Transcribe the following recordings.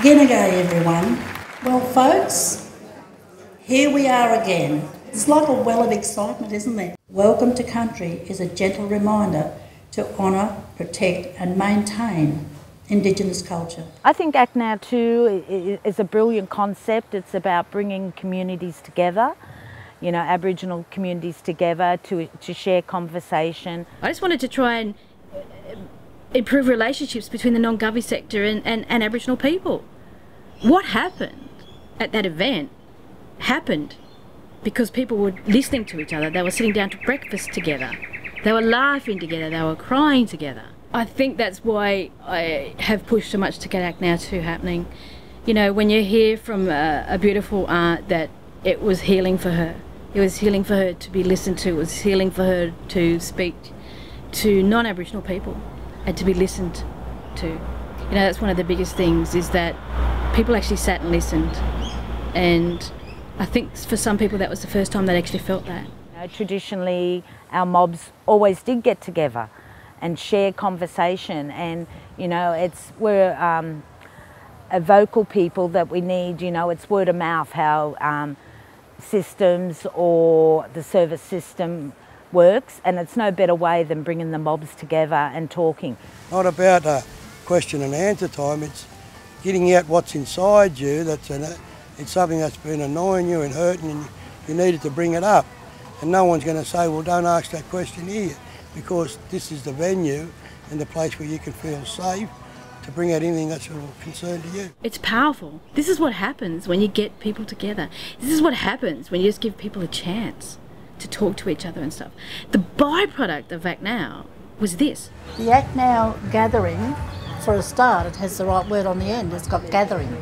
G'day everyone. Well folks, here we are again. It's like a well of excitement, isn't there? Welcome to Country is a gentle reminder to honour, protect and maintain Indigenous culture. I think ACT NOW too is a brilliant concept. It's about bringing communities together, you know, Aboriginal communities together to share conversation. I just wanted to try and improve relationships between the non-Govy sector and Aboriginal people. What happened at that event happened because people were listening to each other. They were sitting down to breakfast together. They were laughing together. They were crying together. I think that's why I have pushed so much to get ACT NOW 2 happening. You know, when you hear from a beautiful aunt that it was healing for her. It was healing for her to be listened to. It was healing for her to speak to non-Aboriginal people and to be listened to. You know, that's one of the biggest things, is that people actually sat and listened. And I think for some people that was the first time they actually felt that. You know, traditionally, our mobs always did get together and share conversation, and you know, we're a vocal people that we need. You know, it's word of mouth how systems or the service system works, and it's no better way than bringing the mobs together and talking. Not about a question and answer time, it's getting out what's inside you. It's something that's been annoying you and hurting, and you needed to bring it up. And no one's going to say, well, don't ask that question here, because this is the venue and the place where you can feel safe to bring out anything that's of concern to you. It's powerful. This is what happens when you get people together. This is what happens when you just give people a chance to talk to each other and stuff. The byproduct of ACT NOW was this. The ACT NOW Gathering, for a start, it has the right word on the end. It's got gathering.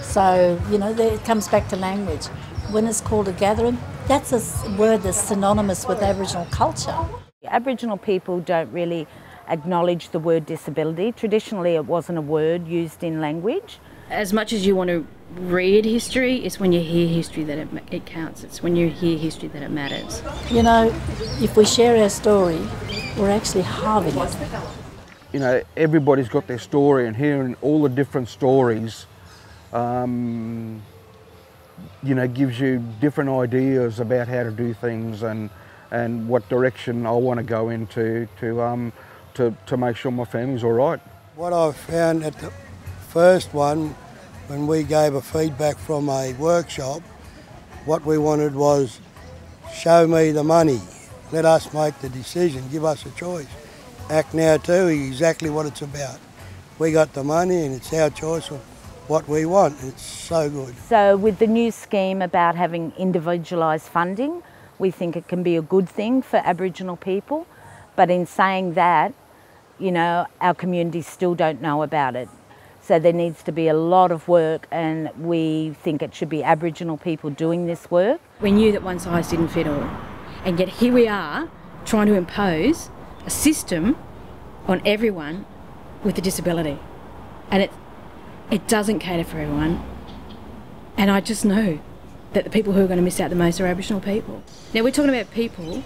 So, you know, it comes back to language. When it's called a gathering, that's a word that's synonymous with Aboriginal culture. Aboriginal people don't really acknowledge the word disability. Traditionally, it wasn't a word used in language. As much as you want to read history, it's when you hear history that it counts. It's when you hear history that it matters. You know, if we share our story, we're actually halving it. You know, everybody's got their story, and hearing all the different stories, you know, gives you different ideas about how to do things and what direction I want to go into to make sure my family's all right. What I found at the first one, when we gave a feedback from a workshop, what we wanted was, show me the money, let us make the decision, give us a choice. ACT NOW 2 is exactly what it's about. We got the money and it's our choice of what we want. It's so good. So with the new scheme about having individualised funding, we think it can be a good thing for Aboriginal people. But in saying that, you know, our communities still don't know about it. So there needs to be a lot of work, and we think it should be Aboriginal people doing this work. We knew that one size didn't fit all. And yet here we are trying to impose a system on everyone with a disability. And it doesn't cater for everyone. And I just know that the people who are going to miss out the most are Aboriginal people. Now we're talking about people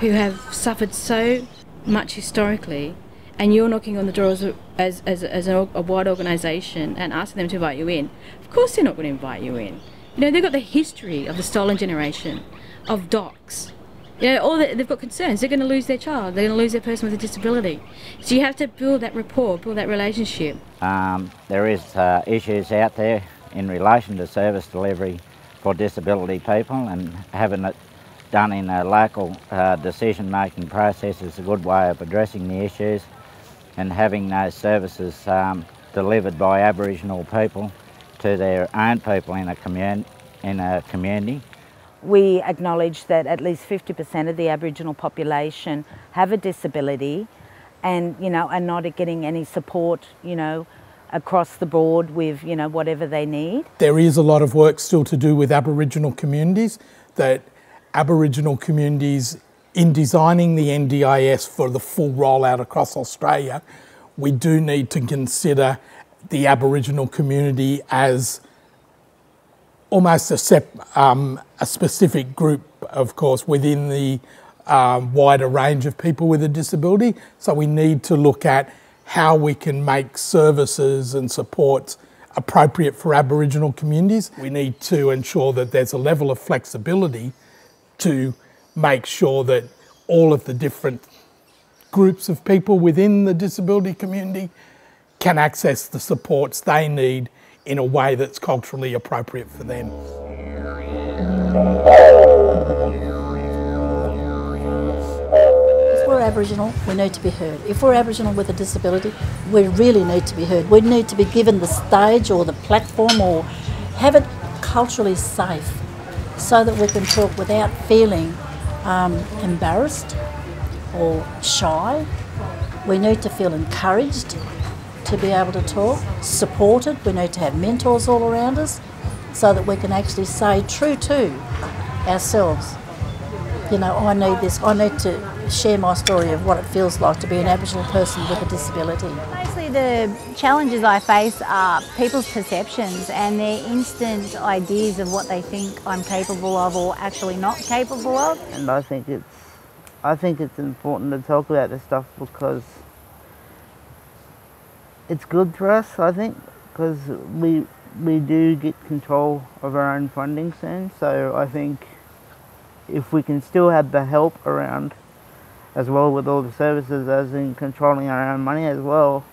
who have suffered so much historically, and you're knocking on the doors as a wide organisation and asking them to invite you in. Of course they're not going to invite you in. You know, they've got the history of the stolen generation, of docs. You know, they've got concerns. They're going to lose their child. They're going to lose their person with a disability. So you have to build that rapport, build that relationship. There is issues out there in relation to service delivery for disability people, and having it done in a local decision-making process is a good way of addressing the issues, and having those services delivered by Aboriginal people to their own people in a community. We acknowledge that at least 50% of the Aboriginal population have a disability and, are not getting any support, across the board with, whatever they need. There is a lot of work still to do with Aboriginal communities, that Aboriginal communities, in designing the NDIS for the full rollout across Australia, we do need to consider the Aboriginal community as almost a specific group, of course, within the wider range of people with a disability. So we need to look at how we can make services and supports appropriate for Aboriginal communities. We need to ensure that there's a level of flexibility to make sure that all of the different groups of people within the disability community can access the supports they need in a way that's culturally appropriate for them. If we're Aboriginal, we need to be heard. If we're Aboriginal with a disability, we really need to be heard. We need to be given the stage or the platform, or have it culturally safe so that we can talk without feeling embarrassed or shy. We need to feel encouraged to be able to talk, supported. We need to have mentors all around us so that we can actually say true to ourselves, I need this, I need to share my story of what it feels like to be an Aboriginal person with a disability. Mostly the challenges I face are people's perceptions and their instant ideas of what they think I'm capable of or actually not capable of. And I think it's important to talk about this stuff because it's good for us, I think, because we do get control of our own funding soon. So I think if we can still have the help around as well with all the services as in controlling our own money as well,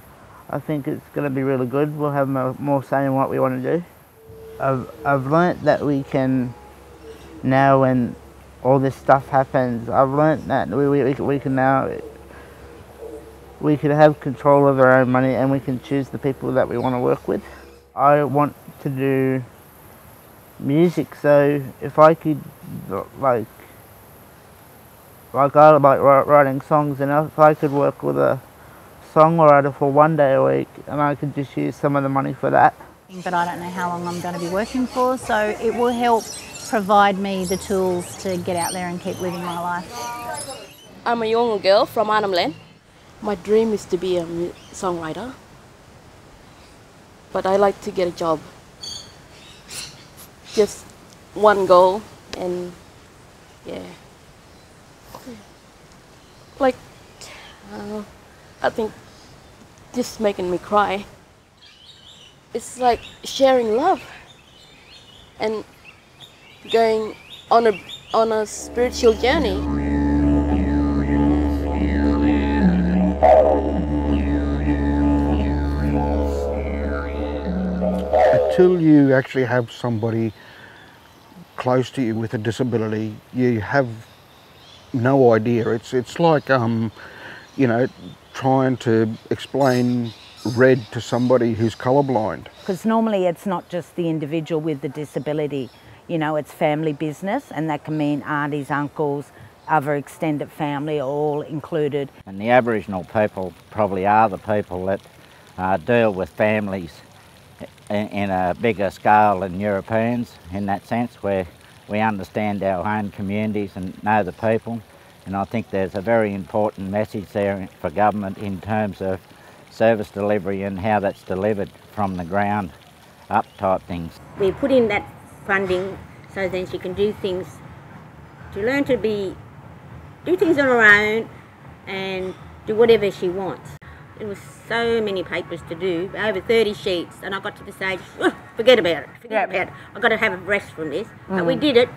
I think it's going to be really good. We'll have more say in what we want to do. I've learnt that we can, now when all this stuff happens, I've learnt that we can now, we can have control of our own money and we can choose the people that we want to work with. I want to do music, so if I could, like I like writing songs, and if I could work with a songwriter for 1 day a week and I could just use some of the money for that. But I don't know how long I'm going to be working for, so it will help provide me the tools to get out there and keep living my life. I'm a young girl from Arnhem Land. My dream is to be a songwriter, but I like to get a job. Just one goal, and yeah. Like, I think just making me cry. It's like sharing love and going on a spiritual journey. Until you actually have somebody close to you with a disability, you have no idea. It's like trying to explain red to somebody who's colourblind. Because normally it's not just the individual with the disability, it's family business, and that can mean aunties, uncles, other extended family, all included. And the Aboriginal people probably are the people that deal with families in a bigger scale than Europeans, in that sense, where we understand our own communities and know the people. And I think there's a very important message there for government in terms of service delivery and how that's delivered from the ground up type things. We put in that funding so then she can do things, to learn to do things on her own and do whatever she wants. There was so many papers to do, over 30 sheets, and I got to the stage, forget about it. I've got to have a rest from this. But we did it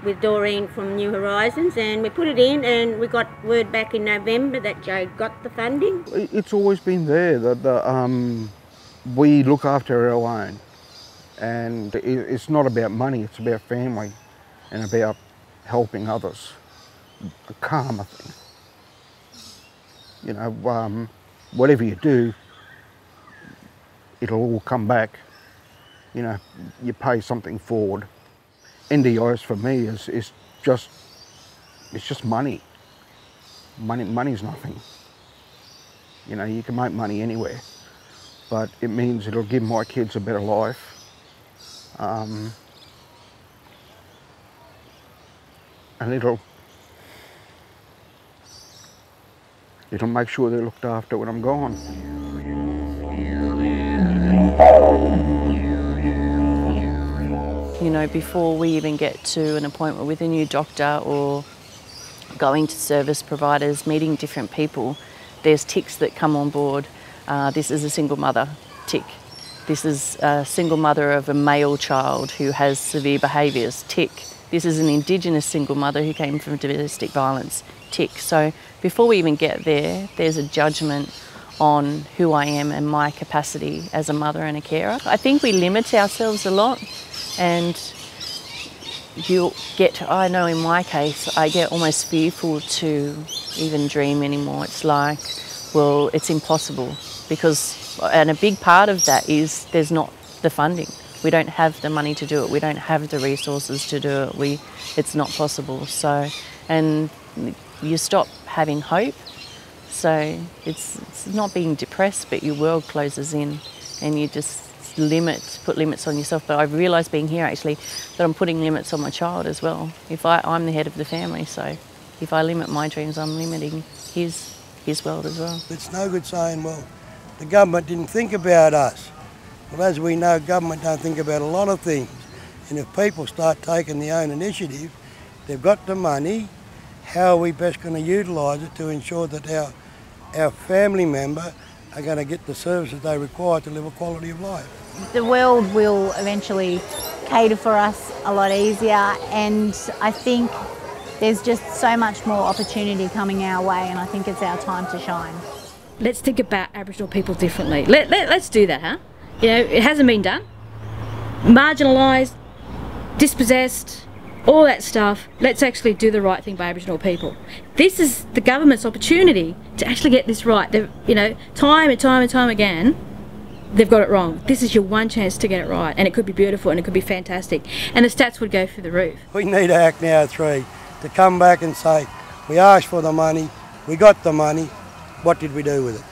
with Doreen from New Horizons, and we put it in, and we got word back in November that Joe got the funding. It's always been there that we look after our own, and it's not about money, it's about family and about helping others, a karma thing. Whatever you do, it'll all come back. You know, you pay something forward. NDIS for me is just, it's just money. Money's nothing. You know, you can make money anywhere, but it means it'll give my kids a better life. And it'll make sure they're looked after when I'm gone. You know, before we even get to an appointment with a new doctor or going to service providers, meeting different people, there's ticks that come on board. This is a single mother tick. This is a single mother of a male child who has severe behaviours, tick. This is an Indigenous single mother who came from domestic violence, tick. So before we even get there, there's a judgment on who I am and my capacity as a mother and a carer. I think we limit ourselves a lot, and you get, I know in my case, I get almost fearful to even dream anymore. It's like, well, it's impossible because, and a big part of that is there's not the funding. We don't have the money to do it. We don't have the resources to do it. It's not possible. So, and you stop having hope. So it's not being depressed, but your world closes in and you just put limits on yourself. But I've realised being here actually that I'm putting limits on my child as well. I'm the head of the family, so if I limit my dreams, I'm limiting his world as well. It's no good saying, well, the government didn't think about us. Well, as we know, government don't think about a lot of things. And if people start taking their own initiative, they've got the money, how are we best going to utilise it to ensure that our family member are going to get the services they require to live a quality of life? The world will eventually cater for us a lot easier, and I think there's just so much more opportunity coming our way, and I think it's our time to shine. Let's think about Aboriginal people differently. Let's do that, huh? You know, it hasn't been done. Marginalised, dispossessed, all that stuff. Let's actually do the right thing by Aboriginal people. This is the government's opportunity to actually get this right. You know, time and time and time again, they've got it wrong. This is your one chance to get it right, and it could be beautiful and it could be fantastic, and the stats would go through the roof. We need ACT NOW 3 to come back and say, we asked for the money, we got the money, what did we do with it?